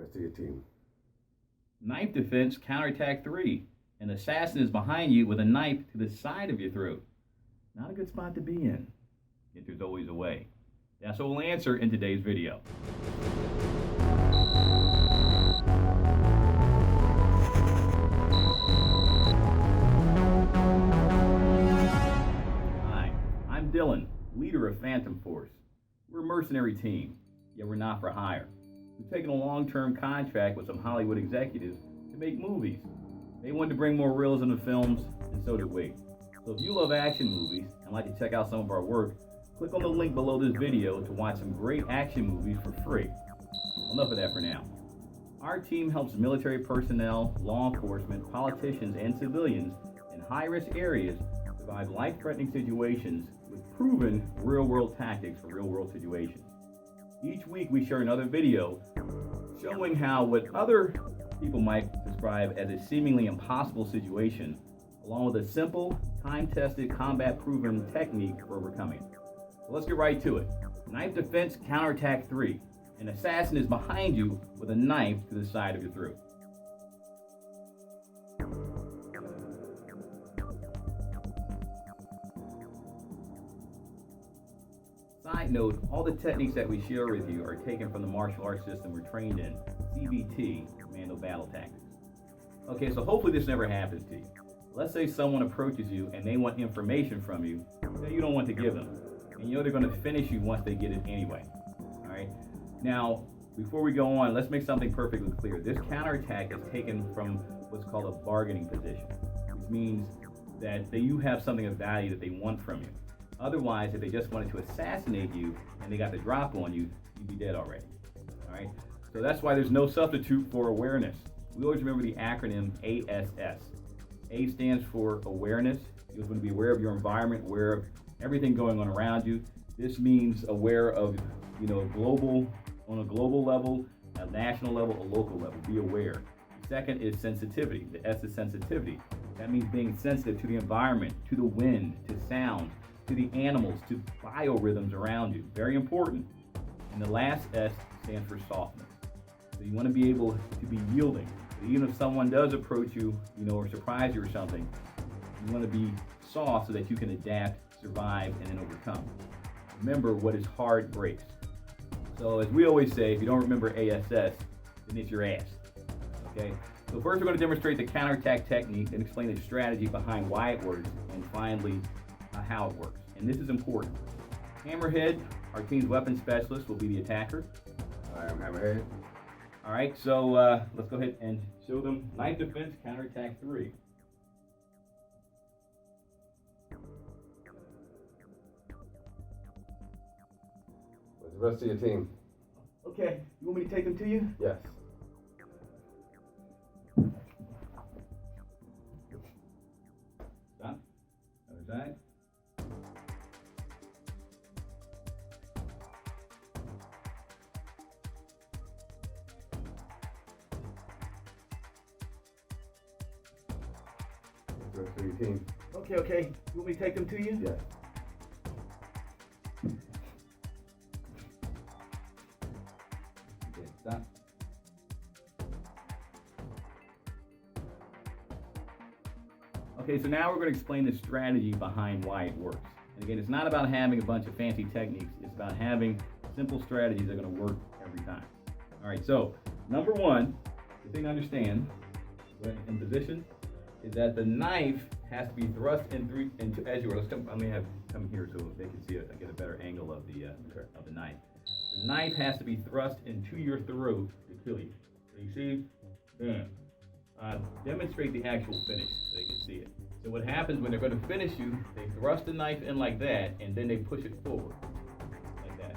rest of your team. Knife defense, counterattack 3. An assassin is behind you with a knife to the side of your throat. Not a good spot to be in. Yet there's always a way. That's what we'll answer in today's video. Hi, I'm Dylan, leader of Phantom Force. We're a mercenary team, yet we're not for hire. We've taken a long-term contract with some Hollywood executives to make movies. They wanted to bring more realism to films, and so did we. So if you love action movies and like to check out some of our work, click on the link below this video to watch some great action movies for free. Enough of that for now. Our team helps military personnel, law enforcement, politicians, and civilians in high-risk areas survive life-threatening situations with proven real-world tactics for real-world situations. Each week we share another video showing how what other people might describe as a seemingly impossible situation, along with a simple, time-tested, combat-proven technique for overcoming it. So let's get right to it. Knife defense, counterattack 3. An assassin is behind you with a knife to the side of your throat. Side note, all the techniques that we share with you are taken from the martial arts system we're trained in, CBT, Commando Battle Tactics. Okay, so hopefully this never happens to you. Let's say someone approaches you and they want information from you that you don't want to give them. And you know they're going to finish you once they get it anyway. Alright? Now, before we go on, let's make something perfectly clear. This counterattack is taken from what's called a bargaining position, which means that you have something of value that they want from you. Otherwise, if they just wanted to assassinate you and they got the drop on you, you'd be dead already. All right? So that's why there's no substitute for awareness. We always remember the acronym ASS. A stands for awareness. You want to be aware of your environment, aware of everything going on around you. This means aware of, on a global level, a national level, a local level. Be aware. Second is sensitivity. The S is sensitivity. That means being sensitive to the environment, to the wind, to sound, to the animals, to biorhythms around you. Very important. And the last S stands for softness. So you want to be able to be yielding. So even if someone does approach you, or surprise you or something, you want to be soft so that you can adapt, survive, and then overcome. Remember, what is hard breaks. So as we always say, if you don't remember ASS, then it's your ass. Okay? So first we're going to demonstrate the counterattack technique and explain the strategy behind why it works, and finally, how it works. And this is important. Hammerhead, our team's weapon specialist, will be the attacker. I am Hammerhead. All right, so let's go ahead and show them knife defense, counterattack 3. Where's the rest of your team? Okay, you want me to take them to you? Yes. Stop. Other side. The rest of your team? Okay. You want me to take them to you? Yes. Okay, stop. Okay, so now we're going to explain the strategy behind why it works. And again, it's not about having a bunch of fancy techniques. It's about having simple strategies that are going to work every time. All right, so number one, the thing to understand in position is that the knife has to be thrust into as you are. I'm going to come here so they can see it. I get a better angle of the knife. The knife has to be thrust into your throat to kill you. So you see, bam. Demonstrate the actual finish so they can see it. So what happens when they're going to finish you, they thrust the knife in like that, and then they push it forward like that.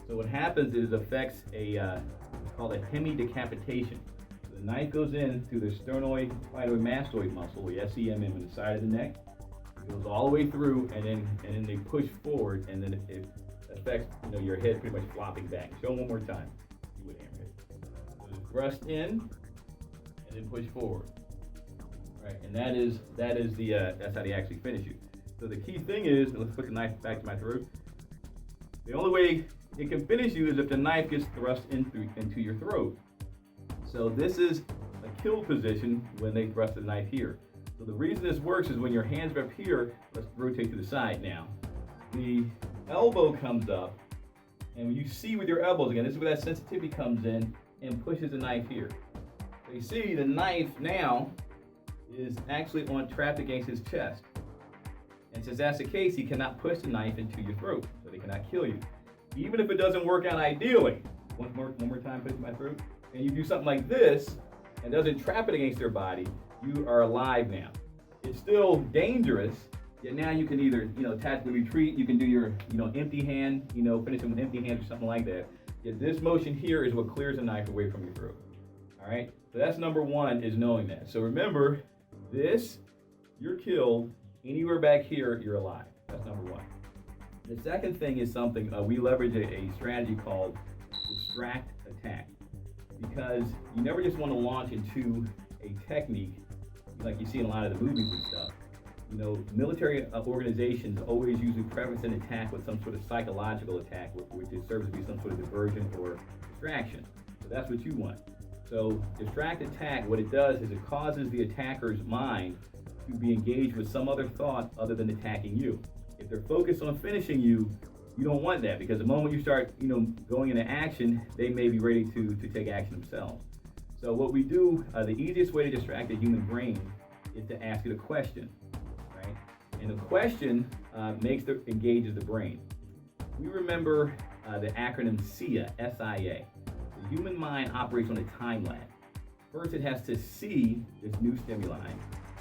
So what happens is it affects it's called a hemidecapitation. So the knife goes in through the sternocleidomastoid muscle, the SEM in the side of the neck. It goes all the way through, and then they push forward, and then it affects your head pretty much flopping back. Show them one more time. You would hammer it. So thrust in. And then push forward. Right, and that's how they actually finish you. So the key thing is, let's put the knife back to my throat. The only way it can finish you is if the knife gets thrust into your throat. So this is a kill position when they thrust the knife here. So the reason this works is when your hands are up here, let's rotate to the side now. The elbow comes up, and when you see with your elbows, again, this is where that sensitivity comes in and pushes the knife here. So you see the knife now is actually trapped against his chest. And since that's the case, he cannot push the knife into your throat, so they cannot kill you. Even if it doesn't work out ideally, one more time, push my throat, and you do something like this, and doesn't trap it against their body, you are alive now. It's still dangerous, yet now you can either, tactically retreat, you can do your, empty hand, finish it with empty hand or something like that. Yet this motion here is what clears the knife away from your throat. All right, so that's number one, is knowing that. So remember, this, you're killed. Anywhere back here, you're alive. That's number one. The second thing is something, we leverage a strategy called distract attack. Because you never just want to launch into a technique like you see in a lot of the movies and stuff. Military organizations always usually preface an attack with some sort of psychological attack, which serves to be some sort of diversion or distraction. So that's what you want. So distract attack, what it does is it causes the attacker's mind to be engaged with some other thought other than attacking you. If they're focused on finishing you, you don't want that, because the moment you start, going into action, they may be ready to take action themselves. So what we do, the easiest way to distract the human brain is to ask it a question, right? And the question engages the brain. We remember the acronym SIA, S-I-A. The human mind operates on a time lag. First, it has to see this new stimuli.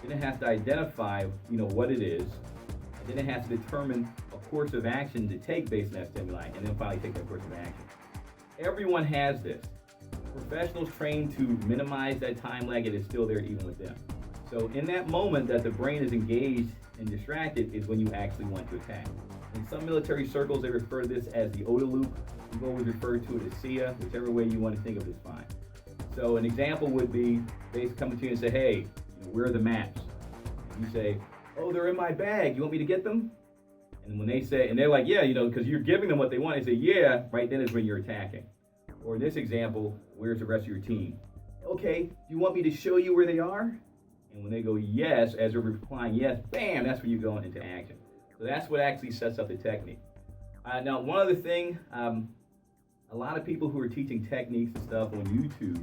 Then it has to identify, what it is. And then it has to determine a course of action to take based on that stimuli, and then finally take that course of action. Everyone has this. Professionals train to minimize that time lag, it is still there even with them. So in that moment that the brain is engaged and distracted is when you actually want to attack. In some military circles, they refer to this as the OODA loop. We've always referred to it as SIA, whichever way you want to think of it is fine. So an example would be, they come to you and say, hey, where are the maps? And you say, oh, they're in my bag. You want me to get them? And when they say, and they're like, yeah, because you're giving them what they want. They say, yeah, right then is when you're attacking. Or in this example, where's the rest of your team? Okay, do you want me to show you where they are? And when they go yes, as they're replying yes, bam, that's when you go into action. So that's what actually sets up the technique. Now, one other thing, a lot of people who are teaching techniques and stuff on YouTube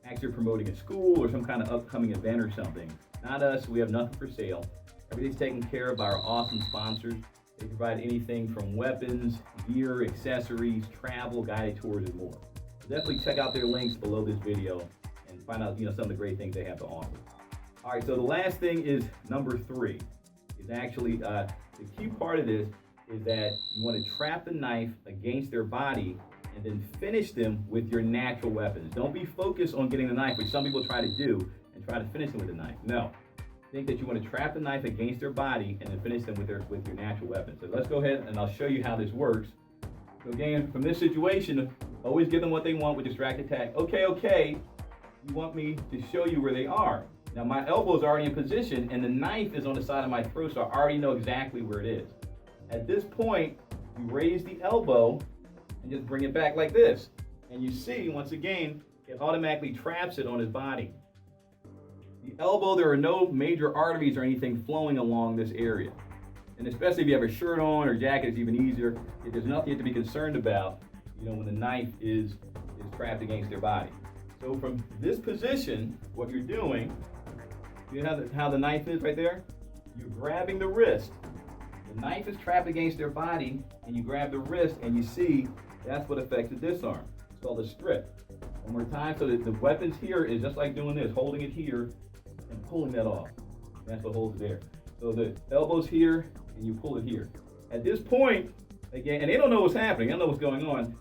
actually are promoting a school or some kind of upcoming event or something. Not us, we have nothing for sale. Everything's taken care of by our awesome sponsors. They provide anything from weapons, gear, accessories, travel, guided tours, and more. So definitely check out their links below this video and find out some of the great things they have to offer. All right, so the last thing is number 3. Is actually the key part of this is that you want to trap the knife against their body and then finish them with your natural weapons. Don't be focused on getting the knife, which some people try to do, and try to finish them with the knife. No. Think that you want to trap the knife against their body and then finish them with your natural weapon. So let's go ahead and I'll show you how this works. So again, from this situation, always give them what they want with distract attack. Okay, you want me to show you where they are. Now my elbow is already in position and the knife is on the side of my throat, so I already know exactly where it is. At this point, you raise the elbow and just bring it back like this. And you see, once again, it automatically traps it on his body. The elbow, there are no major arteries or anything flowing along this area. And especially if you have a shirt on or jacket, it's even easier. There's nothing you have to be concerned about, when the knife is trapped against their body. So from this position, what you're doing, you know how the knife is right there? You're grabbing the wrist. The knife is trapped against their body, and you grab the wrist, and you see that's what affects the disarm. It's called a strip. One more time, so that the weapons here is just like doing this, holding it here and pulling that off. That's what holds it there. So the elbow's here, and you pull it here. At this point, again, and they don't know what's happening, they don't know what's going on,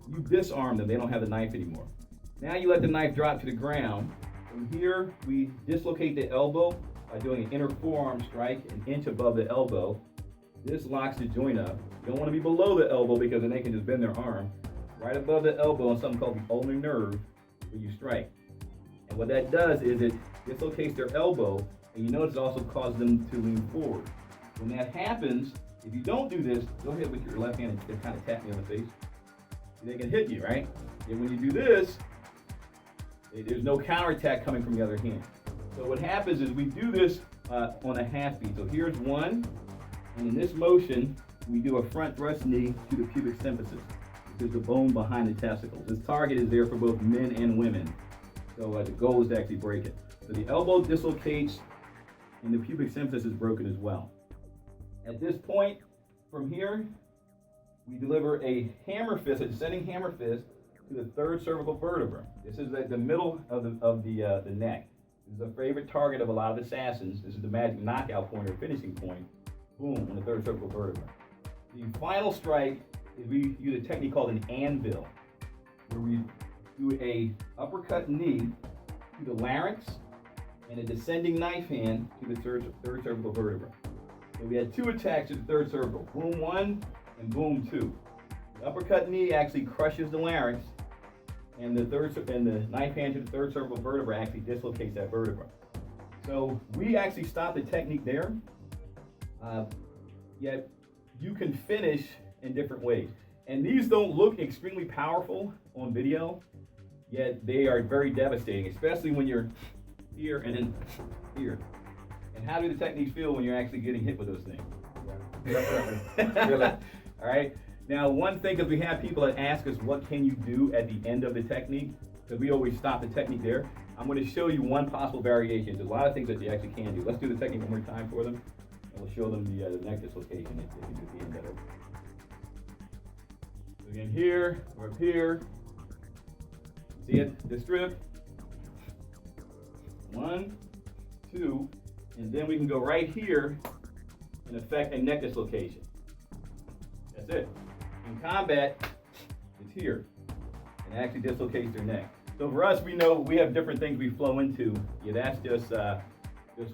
you disarm them, they don't have the knife anymore. Now you let the knife drop to the ground. From here, we dislocate the elbow by doing an inner forearm strike, an inch above the elbow. This locks the joint up. You don't want to be below the elbow because then they can just bend their arm. Right above the elbow on something called the ulnar nerve where you strike. And what that does is it dislocates their elbow, and you notice it also causes them to lean forward. When that happens, if you don't do this, go ahead with your left hand and kind of tap me on the face. They can hit you, right? And when you do this, There's no counterattack coming from the other hand. So what happens is we do this on a half beat. So here's one, and in this motion, we do a front thrust knee to the pubic symphysis, which is the bone behind the testicles. This target is there for both men and women. So the goal is to actually break it. So the elbow dislocates, and the pubic symphysis is broken as well. At this point, from here, we deliver a hammer fist, a descending hammer fist, to the third cervical vertebra. This is at the middle of the neck. This is a favorite target of a lot of assassins. This is the magic knockout point or finishing point. Boom, on the third cervical vertebra. The final strike is we use a technique called an anvil, where we do a uppercut knee to the larynx and a descending knife hand to the third cervical vertebra. So we had two attacks to the third cervical, boom one and boom two. The uppercut knee actually crushes the larynx, and the knife hand to the third cervical vertebra actually dislocates that vertebra. So we actually stop the technique there, yet you can finish in different ways. And these don't look extremely powerful on video, yet they are very devastating, especially when you're here and then here. And how do the techniques feel when you're actually getting hit with those things? Yeah. All right. Now, one thing is we have people that ask us, what can you do at the end of the technique? Because we always stop the technique there. I'm going to show you one possible variation. There's a lot of things that you actually can do. Let's do the technique one more time for them, and we'll show them the neck dislocation that they can do at the end of it. So again, here, or up here. See it? The strip. 1, 2, and then we can go right here and affect a neck dislocation. That's it. In combat, it's here. And it actually dislocates their neck. So for us, we know we have different things we flow into. Yeah, that's just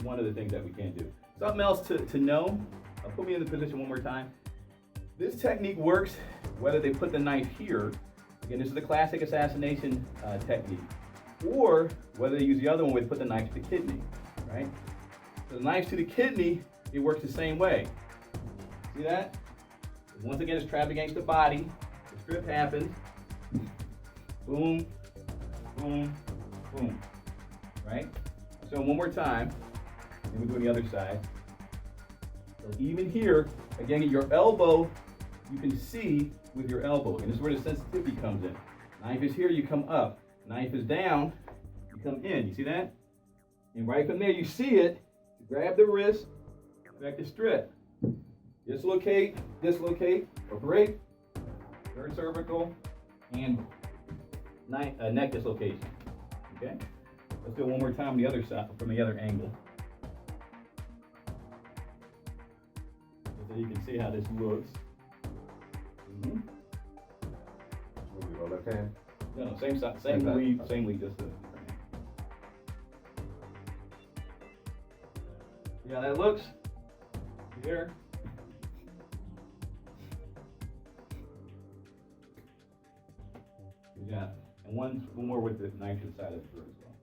one of the things that we can do. Something else to know, put me in the position one more time. This technique works whether they put the knife here. Again, this is the classic assassination technique. Or whether they use the other one where they put the knife to the kidney, right? So the knife to the kidney, it works the same way. See that? Once again, it's trapped against the body. The strip happens. Boom, boom, boom. Right? So one more time. Then we go to the other side. So even here, again, your elbow, you can see with your elbow. And this is where the sensitivity comes in. Knife is here, you come up. Knife is down, you come in. You see that? And right from there, you see it. Grab the wrist, back the strip. Dislocate, dislocate, or break. Third cervical, and neck dislocation. Okay? Let's do it one more time on the other side, from the other angle. So you can see how this looks. Move your left hand. No, same side, same lead, just a different angle. See how that looks? Here. Yeah, and one more with the knife to the side of the throat as well.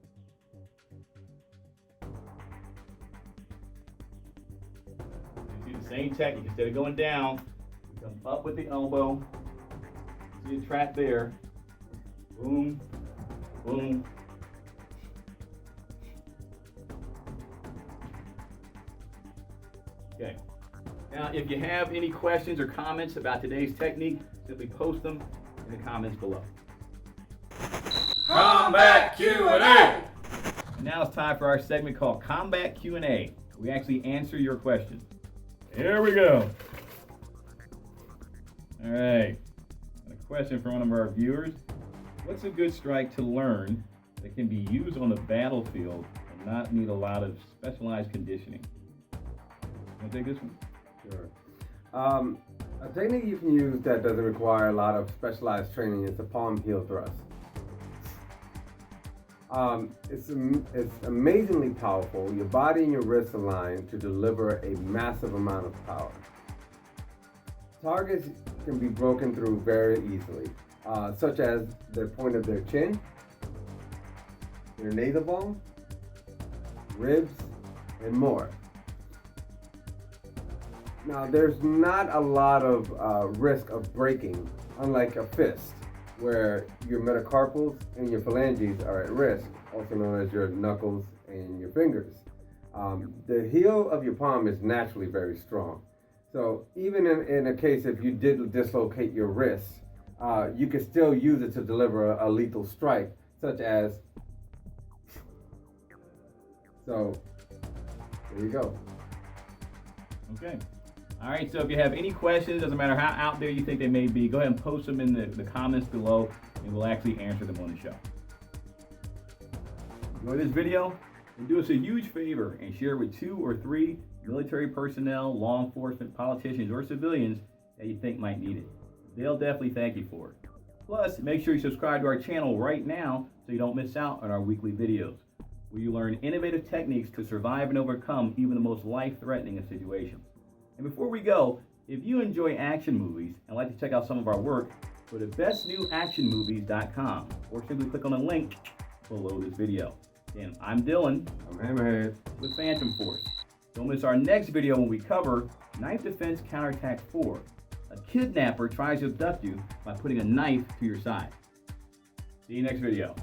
You see the same technique. Instead of going down, you come up with the elbow. See a trap there. Boom, boom. Okay. Now, if you have any questions or comments about today's technique, simply post them in the comments below. Combat Q&A! And now it's time for our segment called Combat Q&A. We actually answer your questions. Here we go. All right. A question from one of our viewers. What's a good strike to learn that can be used on the battlefield and not need a lot of specialized conditioning? Want to take this one? Sure. A technique you can use that doesn't require a lot of specialized training is the palm heel thrust. It's amazingly powerful. Your body and your wrists align to deliver a massive amount of power. Targets can be broken through very easily, such as the point of their chin, their nasal bone, ribs, and more. Now, there's not a lot of risk of breaking, unlike a fist. where your metacarpals and your phalanges are at risk, also known as your knuckles and your fingers. The heel of your palm is naturally very strong. So even in a case if you did dislocate your wrist, you can still use it to deliver a lethal strike, such as, so there you go. Okay. All right, so if you have any questions, doesn't matter how out there you think they may be, go ahead and post them in the comments below, and we'll actually answer them on the show. Enjoy this video? Then do us a huge favor and share it with 2 or 3 military personnel, law enforcement, politicians, or civilians that you think might need it. They'll definitely thank you for it. Plus, make sure you subscribe to our channel right now so you don't miss out on our weekly videos, where you learn innovative techniques to survive and overcome even the most life-threatening of situations. And before we go, if you enjoy action movies and like to check out some of our work, go to bestnewactionmovies.com or simply click on the link below this video. And I'm Dylan. I'm Hammerhead. With Phantom Force. Don't miss our next video when we cover Knife Defense Counterattack 4. A kidnapper tries to abduct you by putting a knife to your side. See you next video.